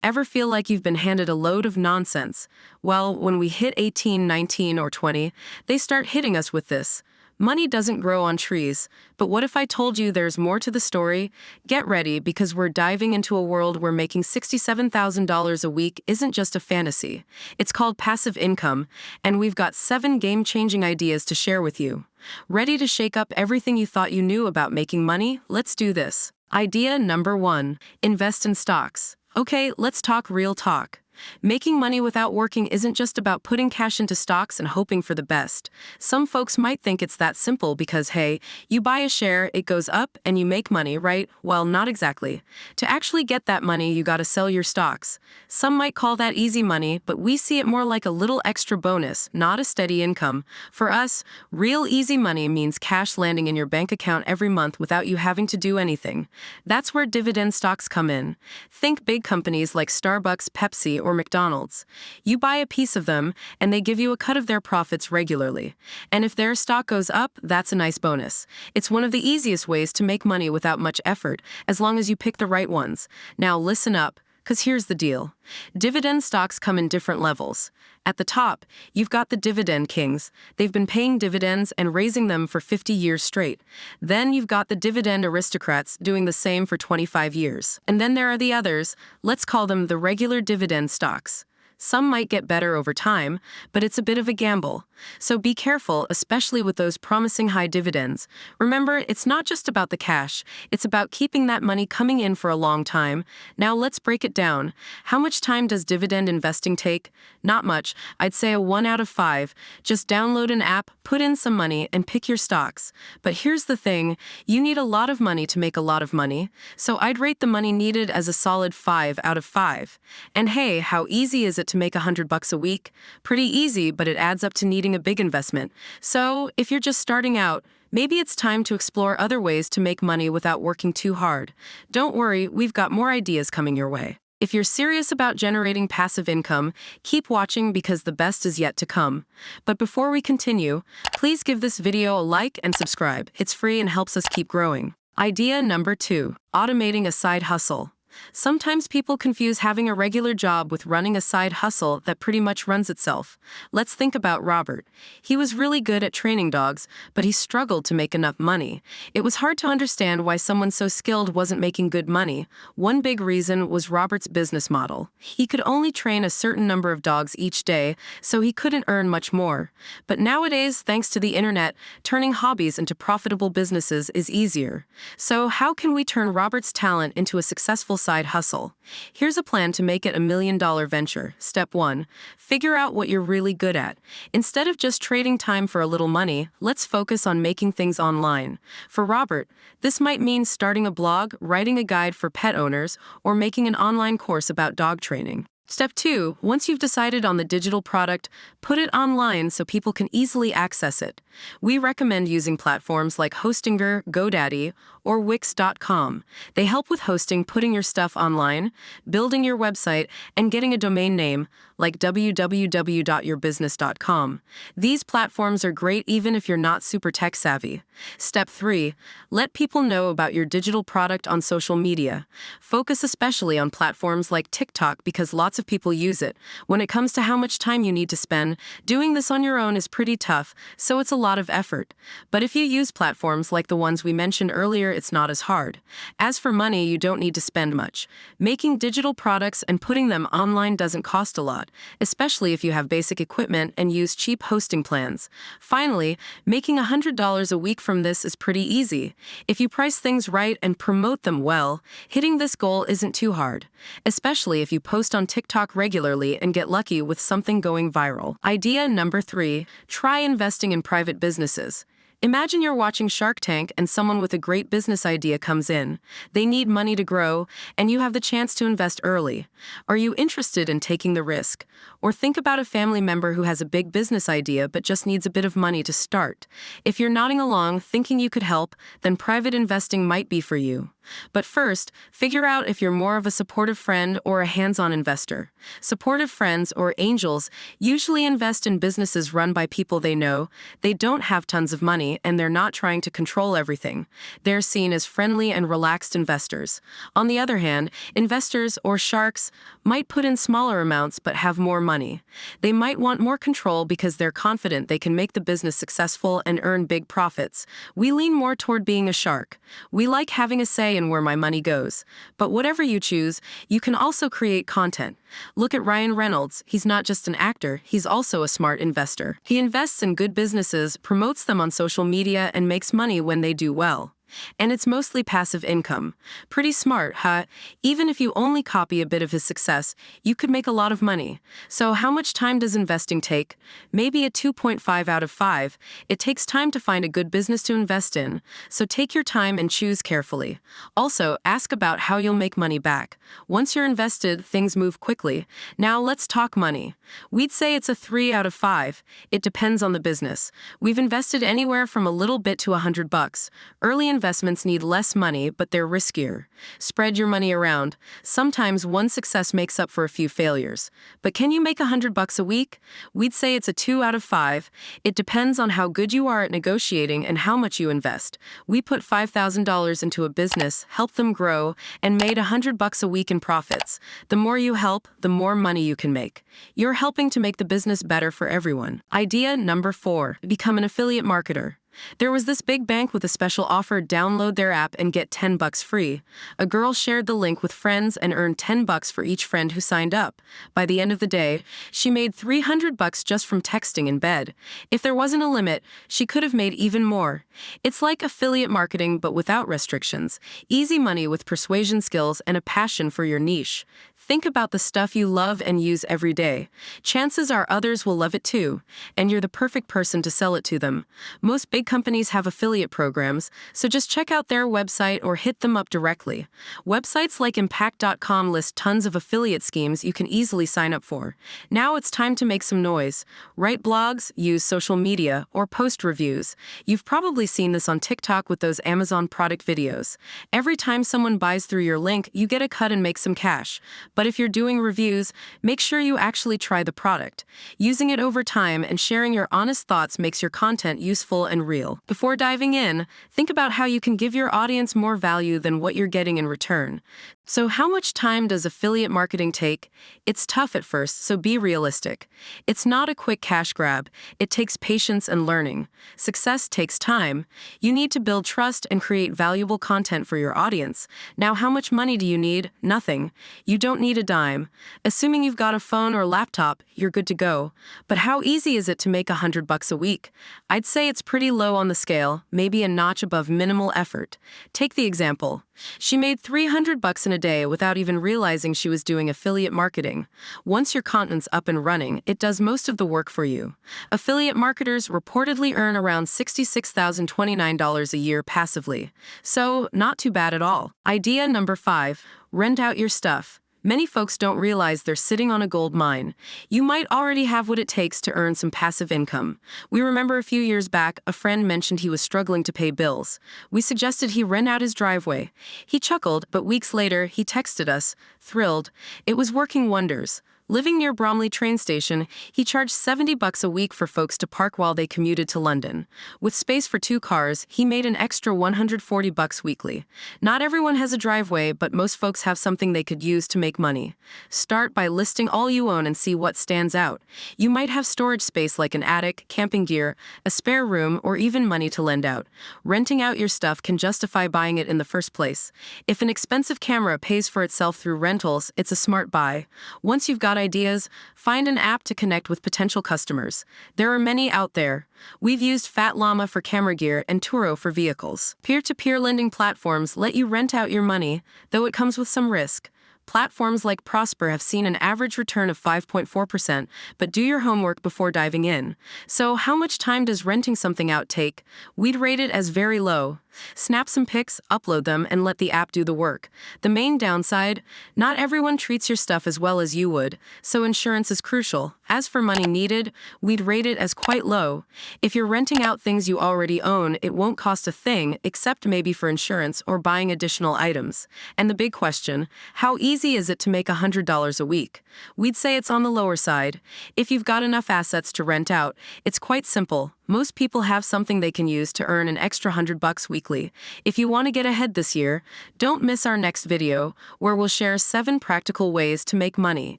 Ever feel like you've been handed a load of nonsense? Well, when we hit 18, 19, or 20, they start hitting us with this. Money doesn't grow on trees, but what if I told you there's more to the story? Get ready, because we're diving into a world where making $67,000 a week isn't just a fantasy. It's called passive income, and we've got 7 game-changing ideas to share with you. Ready to shake up everything you thought you knew about making money? Let's do this. Idea number 1, invest in stocks. Okay, let's talk real talk. Making money without working isn't just about putting cash into stocks and hoping for the best. Some folks might think it's that simple because, hey, you buy a share, it goes up, and you make money, right? Well, not exactly. To actually get that money, you gotta sell your stocks. Some might call that easy money, but we see it more like a little extra bonus, not a steady income. For us, real easy money means cash landing in your bank account every month without you having to do anything. That's where dividend stocks come in. Think big companies like Starbucks, Pepsi, or McDonald's. You buy a piece of them, and they give you a cut of their profits regularly. And if their stock goes up, that's a nice bonus. It's one of the easiest ways to make money without much effort, as long as you pick the right ones. Now listen up, because here's the deal. Dividend stocks come in different levels. At the top, you've got the dividend kings. They've been paying dividends and raising them for 50 years straight. Then you've got the dividend aristocrats doing the same for 25 years. And then there are the others. Let's call them the regular dividend stocks. Some might get better over time, but it's a bit of a gamble. So be careful, especially with those promising high dividends. Remember, it's not just about the cash, it's about keeping that money coming in for a long time. Now let's break it down. How much time does dividend investing take? Not much. I'd say a 1 out of 5. Just download an app, put in some money, and pick your stocks. But here's the thing, you need a lot of money to make a lot of money. So I'd rate the money needed as a solid 5 out of 5. And hey, how easy is it to make $100 a week? Pretty easy, but it adds up to needing a big investment. So if you're just starting out, maybe it's time to explore other ways to make money without working too hard. Don't worry, we've got more ideas coming your way. If you're serious about generating passive income, keep watching because the best is yet to come. But before we continue, please give this video a like and subscribe. It's free and helps us keep growing. Idea number 2, automating a side hustle. Sometimes people confuse having a regular job with running a side hustle that pretty much runs itself. Let's think about Robert. He was really good at training dogs, but he struggled to make enough money. It was hard to understand why someone so skilled wasn't making good money. One big reason was Robert's business model. He could only train a certain number of dogs each day, so he couldn't earn much more. But nowadays, thanks to the internet, turning hobbies into profitable businesses is easier. So how can we turn Robert's talent into a successful side hustle? Here's a plan to make it $1 million venture. Step 1. Figure out what you're really good at. Instead of just trading time for a little money, let's focus on making things online. For Robert, this might mean starting a blog, writing a guide for pet owners, or making an online course about dog training. Step 2. Once you've decided on the digital product, put it online so people can easily access it. We recommend using platforms like Hostinger, GoDaddy, or Wix.com. They help with hosting, putting your stuff online, building your website, and getting a domain name like www.yourbusiness.com. These platforms are great even if you're not super tech savvy. Step 3. Let people know about your digital product on social media. Focus especially on platforms like TikTok because lots of people use it. When it comes to how much time you need to spend, doing this on your own is pretty tough, so it's a lot of effort. But if you use platforms like the ones we mentioned earlier, it's not as hard. As for money, you don't need to spend much. Making digital products and putting them online doesn't cost a lot, especially if you have basic equipment and use cheap hosting plans. Finally, making $100 a week from this is pretty easy. If you price things right and promote them well, hitting this goal isn't too hard, especially if you post on TikTok regularly and get lucky with something going viral. Idea number 3, try investing in private businesses. Imagine you're watching Shark Tank and someone with a great business idea comes in. They need money to grow, and you have the chance to invest early. Are you interested in taking the risk? Or think about a family member who has a big business idea but just needs a bit of money to start. If you're nodding along, thinking you could help, then private investing might be for you. But first, figure out if you're more of a supportive friend or a hands-on investor. Supportive friends, or angels, usually invest in businesses run by people they know. They don't have tons of money, and they're not trying to control everything. They're seen as friendly and relaxed investors. On the other hand, investors, or sharks, might put in smaller amounts but have more money. They might want more control because they're confident they can make the business successful and earn big profits. We lean more toward being a shark. We like having a say in where my money goes. But whatever you choose, you can also create content. Look at Ryan Reynolds. He's not just an actor, he's also a smart investor. He invests in good businesses, promotes them on social media, and makes money when they do well. And it's mostly passive income. Pretty smart, huh? Even if you only copy a bit of his success, you could make a lot of money. So how much time does investing take? Maybe a 2.5 out of 5. It takes time to find a good business to invest in, so take your time and choose carefully. Also, ask about how you'll make money back. Once you're invested, things move quickly. Now let's talk money. We'd say it's a 3 out of 5. It depends on the business. We've invested anywhere from a little bit to $100. Early investments need less money, but they're riskier. Spread your money around. Sometimes one success makes up for a few failures. But can you make $100 a week? We'd say it's a 2 out of 5. It depends on how good you are at negotiating and how much you invest. We put $5,000 into a business, helped them grow, and made $100 a week in profits. The more you help, the more money you can make. You're helping to make the business better for everyone. Idea number 4. Become an affiliate marketer. There was this big bank with a special offer: download their app and get $10 free. A girl shared the link with friends and earned $10 for each friend who signed up. By the end of the day, she made $300 just from texting in bed. If there wasn't a limit, she could have made even more. It's like affiliate marketing but without restrictions. Easy money with persuasion skills and a passion for your niche. Think about the stuff you love and use every day. Chances are others will love it too, and you're the perfect person to sell it to them. Most big companies have affiliate programs, so just check out their website or hit them up directly. Websites like impact.com list tons of affiliate schemes you can easily sign up for. Now it's time to make some noise. Write blogs, use social media, or post reviews. You've probably seen this on TikTok with those Amazon product videos. Every time someone buys through your link, you get a cut and make some cash. But if you're doing reviews, make sure you actually try the product. Using it over time and sharing your honest thoughts makes your content useful and real. Before diving in, think about how you can give your audience more value than what you're getting in return. So how much time does affiliate marketing take? It's tough at first, so be realistic. It's not a quick cash grab. It takes patience and learning. Success takes time. You need to build trust and create valuable content for your audience. Now, how much money do you need? Nothing. You don't need a dime. Assuming you've got a phone or laptop, you're good to go. But how easy is it to make $100 a week? I'd say it's pretty low on the scale, maybe a notch above minimal effort. Take the example. She made $300 in a day without even realizing she was doing affiliate marketing. Once your content's up and running, it does most of the work for you. Affiliate marketers reportedly earn around $66,029 a year passively. So, not too bad at all. Idea number 5. Rent out your stuff. Many folks don't realize they're sitting on a gold mine. You might already have what it takes to earn some passive income. We remember a few years back, a friend mentioned he was struggling to pay bills. We suggested he rent out his driveway. He chuckled, but weeks later, he texted us, thrilled. It was working wonders. Living near Bromley train station, he charged $70 a week for folks to park while they commuted to London. With space for 2 cars, he made an extra $140 weekly. Not everyone has a driveway, but most folks have something they could use to make money. Start by listing all you own and see what stands out. You might have storage space like an attic, camping gear, a spare room, or even money to lend out. Renting out your stuff can justify buying it in the first place. If an expensive camera pays for itself through rentals, it's a smart buy. Once you've got ideas, find an app to connect with potential customers. There are many out there. We've used Fat Llama for camera gear and Turo for vehicles. Peer-to-peer lending platforms let you rent out your money, though it comes with some risk. Platforms like Prosper have seen an average return of 5.4%, but do your homework before diving in. So, how much time does renting something out take? We'd rate it as very low. Snap some pics, upload them, and let the app do the work. The main downside: not everyone treats your stuff as well as you would, so insurance is crucial. As for money needed, we'd rate it as quite low. If you're renting out things you already own, it won't cost a thing, except maybe for insurance or buying additional items. And the big question: how easy is it to make $100 a week? We'd say it's on the lower side. If you've got enough assets to rent out, it's quite simple. Most people have something they can use to earn an extra $100 weekly. If you want to get ahead this year, don't miss our next video, where we'll share 7 practical ways to make money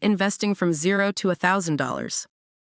investing from $0 to $1,000.